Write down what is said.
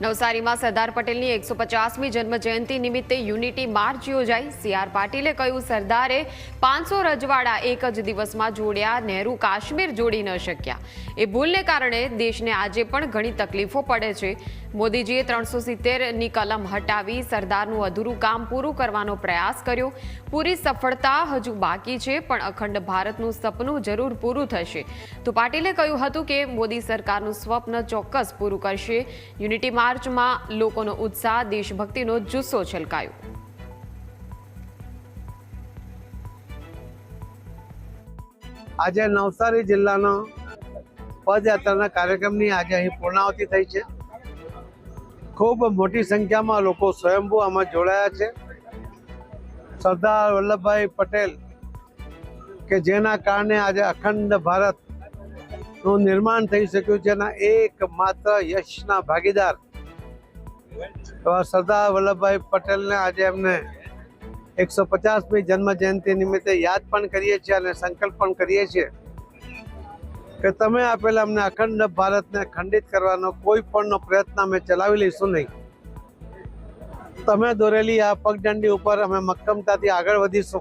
નવસારીમાં સરદાર પટેલની 150મી જન્મ જયંતિ નિમિત્તે યુનિટી માર્ચ યોજાઈ। સીઆર પાટીલે કહ્યું, સરદારે 500 રજવાડા એક જ દિવસમાં જોડ્યા, નહેરુ કાશ્મીર જોડી ન શક્યા। એ ભૂલને કારણે દેશને આજે પણ ઘણી તકલીફો પડે છે। મોદીજીએ 370ની કલમ હટાવી સરદારનું અધૂરું કામ પૂરું કરવાનો પ્રયાસ કર્યો। પૂરી સફળતા હજુ બાકી છે, પણ અખંડ ભારતનું સપનું જરૂર પૂરું થશે। તો પાટીલે કહ્યું હતું કે મોદી સરકારનું સ્વપ્ન ચોક્કસ પૂરું કરશે। યુનિટી માર્ચમાં લોકોનો ઉત્સાહ, દેશભક્તિનો જુસ્સો છલકાયો। આજે નવસારી જિલ્લાનો પદયાત્રાના કાર્યક્રમની આજે અહીં પૂર્ણાહુતિ થઈ છે। ખૂબ મોટી સંખ્યામાં લોકો સ્વયંભૂ આમાં જોડાયા છે। સરદાર વલ્લભભાઈ પટેલ કે જેના કારણે આજે અખંડ ભારતનું નિર્માણ થઈ શક્યું છે, એના એકમાત્ર યશના ભાગીદાર એવા સરદાર વલ્લભભાઈ પટેલને આજે એમને 150મી જન્મ જયંતિ નિમિત્તે યાદ પણ કરીએ છીએ અને સંકલ્પ પણ કરીએ છીએ કે તમે આપેલા અમને અખંડ ભારતને ખંડિત કરવાનો કોઈ પણનો પ્રયત્ન અમે ચલાવી લઈશું નહીં। તમે દોરેલી આ પગદંડી ઉપર અમે મક્કમતાથી આગળ વધીશું।